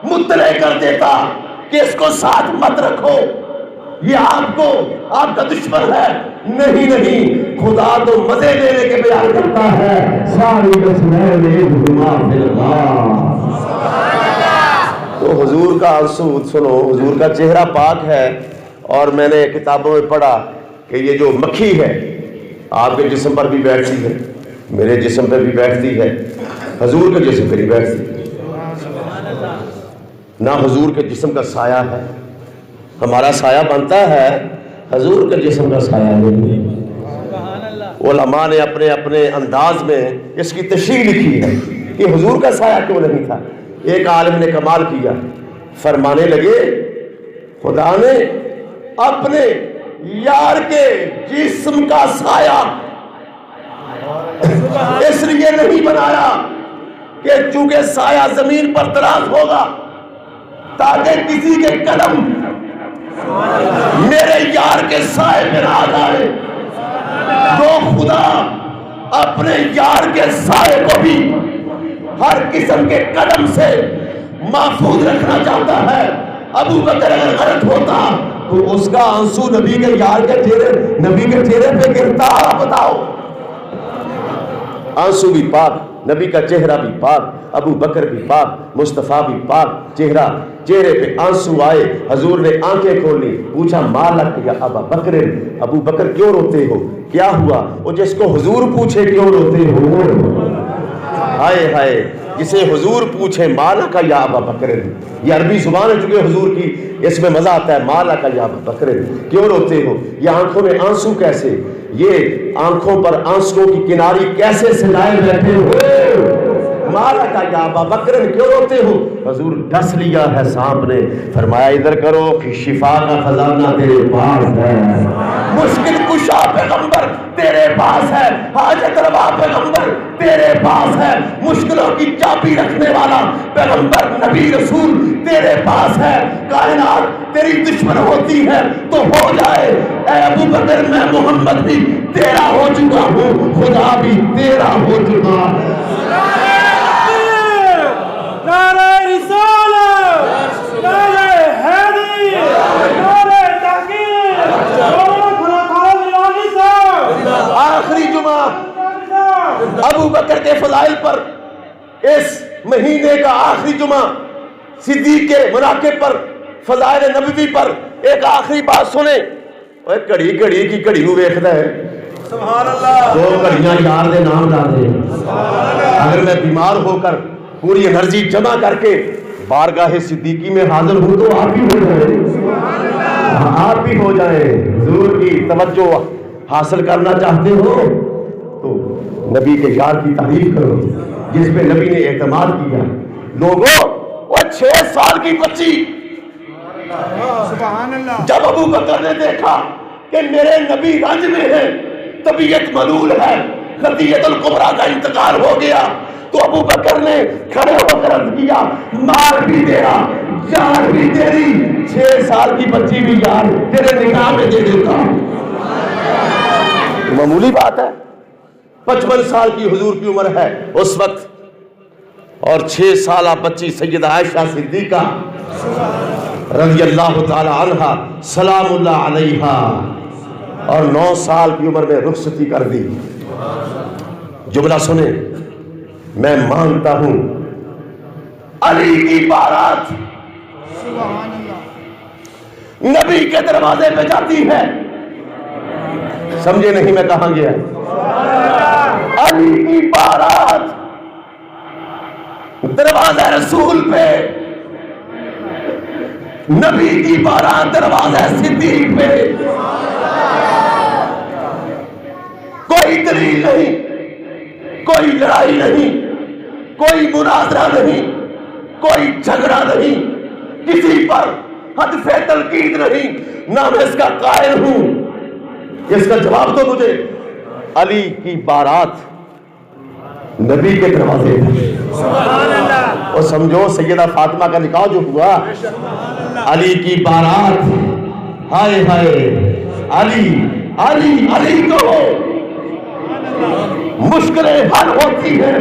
مطلع کر دیتا کہ اس کو ساتھ مت رکھو، یہ آپ کا دشمن ہے۔ نہیں نہیں، خدا تو مزے لینے کے بیان کرتا ہے، ساری رسمیں ایکہما فی اللہ۔ تو حضور کا آنسو سنو، حضور کا چہرہ پاک ہے، اور میں نے کتابوں میں پڑھا کہ یہ جو مکھی ہے آپ کے جسم پر بھی بیٹھتی ہے، میرے جسم پر بھی بیٹھتی ہے، حضور کے جسم پر بھی بیٹھتی ہے۔ نہ حضور کے جسم کا سایہ ہے، ہمارا سایہ بنتا ہے، حضور کے جسم کا سایہ نہیں۔ علماء نے اپنے اپنے انداز میں اس کی تشریح لکھی ہے کہ حضور کا سایہ کیوں نہیں تھا۔ ایک عالم نے کمال کیا، فرمانے لگے خدا نے اپنے یار کے جسم کا سایہ اس لیے نہیں بنایا کہ چونکہ سایہ زمین پر دراز ہوگا تاکہ کسی کے قدم میرے یار کے سائے میں نہ جائے، تو خدا اپنے یار کے سائے کو بھی ہر قسم کے قدم سے محفوظ رکھنا چاہتا ہے۔ ابو بکر اگر غلط ہوتا تو اس کا آنسو نبی کے یار کے چہرے پہ گرتا۔ بتاؤ، آنسو بھی پاک، نبی کا چہرہ بھی پاک، ابو بکر بھی پاک، مصطفیٰ بھی پاک، چہرے پہ آنسو آئے، حضور نے آنکھیں کھولی، پوچھا مالک یا ابا بکر، ابو بکر کیوں روتے ہو، کیا ہوا؟ وہ جس کو حضور پوچھے کیوں روتے ہو، ہائے ہائے، جسے حضور پوچھے مالا کا یا ابا بکر، یہ عربی زبان ہے چونکہ حضور کی، اس میں مزہ آتا ہے، مالا کا یا ابا بکر، کیوں روتے ہو؟ یہ آنکھوں میں آنسو کیسے، یہ آنکھوں پر آنسو کی کناری کیسے سجائے بیٹھے ہو؟ مالا کا یا ابا بکر کیوں روتے ہو؟ حضور ڈس لیا ہے سانپ نے۔ فرمایا ادھر کرو کہ شفا کا خزانہ تیرے پاس ہے، مشکل کشا پیغمبر تیرے پاس ہے، حاجت روا پیغمبر تیرے پاس ہے، مشکلوں کی چابی رکھنے والا پیغمبر نبی رسول تیرے پاس ہے۔ کائنات تیری دشمن ہوتی ہے تو ہو جائے، اے ابو بکر میں محمد بھی تیرا ہو چکا ہوں، خدا بھی تیرا ہو چکا ہے۔ نعرہ رسالت، نعرہ حیدری، نعرہ تحقیق، خلفائے راشدین صاحب۔ آخری جمعہ ابو بکر کے فضائل پر، اس مہینے کا آخری جمعہ صدیق کے مناقب پر، فضائل نبوی پر ایک آخری بات سنیں۔ اوے کڑی کڑی کی کڑی نو ویکھدا ہے، سبحان اللہ، دو گھڑیاں یار دے نام لا دے۔ اگر میں بیمار ہو کر پوری انرجی جمع کر کے بارگاہ صدیقی میں حاضر ہوں تو آپ بھی ہو جائیں، آپ بھی ہو جائیں۔ حضور کی توجہ حاصل کرنا چاہتے ہو تو نبی کے یار کی تعریف کرو جس پہ نبی نے اعتماد کیا۔ لوگوں، وہ 6 سال کی بچی سبحان اللہ، جب ابو بکر نے دیکھا کہ میرے نبی رنج میں ہیں، طبیعت ملول ہے، خطیت الکبریٰ کا انتقال ہو گیا، تو ابو بکر نے کھڑے ہو کر عرض کیا مار بھی تیرا، جان بھی تیری، 6 سال کی بچی بھی یار تیرے نکاح میں دے دیتا۔ معمولی بات ہے، 55 سال کی حضور کی عمر ہے اس وقت، اور 6 سالہ بچی سیدہ عائشہ صدیقہ رضی اللہ تعالی عنہ سلام اللہ علیہا، اور 9 سال کی عمر میں رخصتی کر دی۔ جملہ سنیں، میں مانتا ہوں علی کی بارات سبحان اللہ، نبی کے دروازے پہ جاتی ہے۔ سمجھے نہیں میں کہاں گیا؟ علی کی بارات دروازہ رسول پہ، نبی کی بارات دروازہ صدیق پہ۔ کوئی دلیل نہیں، کوئی لڑائی نہیں، کوئی مناظرہ نہیں، کوئی جھگڑا نہیں، کسی پر حدف تنقید نہیں، نہ میں اس کا قائل ہوں۔ اس کا جواب تو مجھے، علی کی بارات نبی کے دروازے پر، سبحان اللہ، اور سمجھو سیدہ فاطمہ کا نکاح جو ہوا، علی کی بارات، ہائے ہائے، علی علی علی کہو، مشکلیں حل ہوتی ہیں۔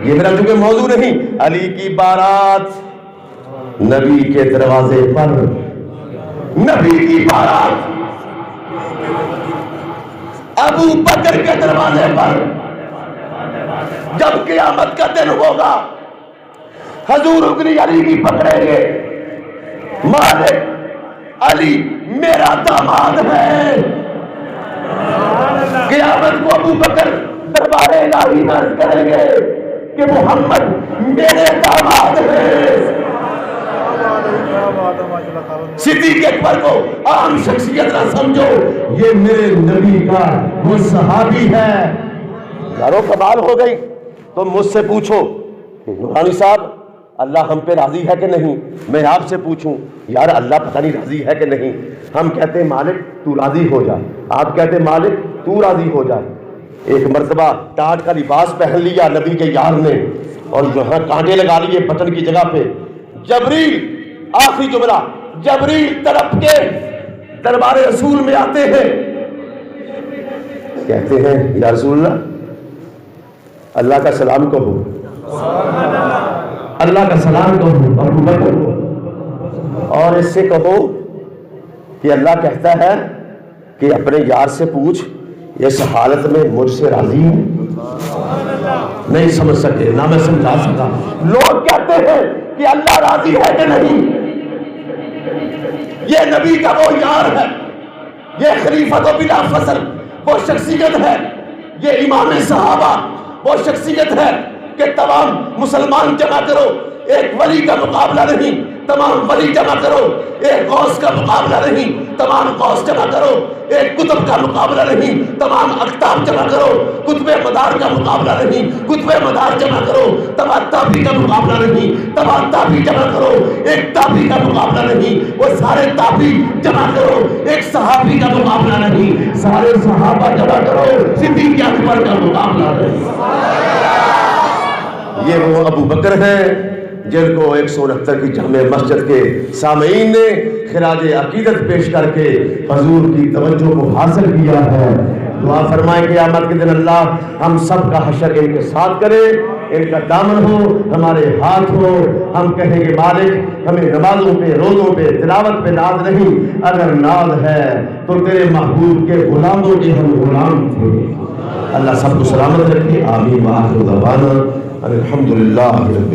یہ میرا چونکہ موضوع نہیں، علی کی بارات نبی کے دروازے پر، نبی کی بارات ابو بکر کے دروازے پر۔ جب قیامت کا دن ہوگا، حضور اگلی علی کی پکڑیں گے، مالک علی میرا داماد ہے۔ قیامت کو ابو بکر دربار الہی میں عرض کریں گے کہ محمد میرے داماد ہے۔ صدیق اکبر کو عام شخصیت نہ سمجھو، یہ میرے نبی کا وہ صحابی ہے۔ یارو کمال ہو گئی۔ تو مجھ سے پوچھو نورانی صاحب اللہ ہم پہ راضی ہے کہ نہیں، میں آپ سے پوچھوں یار اللہ پتہ نہیں راضی ہے کہ نہیں۔ ہم کہتے ہیں مالک تو راضی ہو جا، آپ کہتے ہیں مالک تو راضی ہو جا۔ ایک مرتبہ ٹاٹ کا لباس پہن لیا نبی کے یار نے، اور یہاں کانٹے لگا لیے بٹن کی جگہ پہ۔ جبریل، آخری جملہ، جبریل تڑپ کے دربار رسول میں آتے ہیں، کہتے ہیں یا رسول اللہ اللہ کا سلام کہو، اللہ کا سلام کہو ابو بکر کو، اور اس سے کہو کہ اللہ کہتا ہے کہ اپنے یار سے پوچھ اس حالت میں مجھ سے راضی ہے۔ نہیں سمجھ سکے، نہ میں سمجھا سکا۔ لوگ کہتے ہیں کہ اللہ راضی ہے کہ نہیں، یہ نبی کا وہ یار ہے، یہ خلیفۃ و بلا فصل وہ شخصیت ہے، یہ امام صحابہ وہ شخصیت ہے کہ تمام مسلمان جمع کرو، ایک ولی کا مقابلہ نہیں، تمام ولی جمع کرو، ایک غوث کا مقابلہ نہیں، تمام غوث جمع کرو، ایک قطب کا مقابلہ نہیں، تمام اقطاب جمع کرو، قطب مدار کا مقابلہ نہیں، قطب مدار جمع کرو، تمام تابی کا مقابلہ نہیں، تمام تابی جمع کرو، ایک تابی کا مقابلہ نہیں، وہ سارے تابی جمع کرو، ایک صحابی کا مقابلہ نہیں، سارے صحابہ جمع کرو، صدیق اکبر کا مقابلہ نہیں۔ یہ وہ ابو بکر ہیں جن کو 169 کی جامع مسجد کے سامعین نے خراج عقیدت پیش کر کے حضور کی توجہ کو حاصل کیا ہے۔ دعا فرمائیں قیامت کے دن اللہ ہم سب کا حشر ان کے ساتھ کرے، ان کا دامن ہو، ہمارے ہاتھ ہو، ہم کہیں گے مالک ہمیں نمازوں پہ، روزوں پہ، تلاوت پہ ناز نہیں، اگر ناز ہے تو تیرے محبوب کے غلاموں کے ہم غلام تھے۔ اللہ سب کو سلامت رکھے، آمین۔ وآخر دعوانا الحمدللہ رب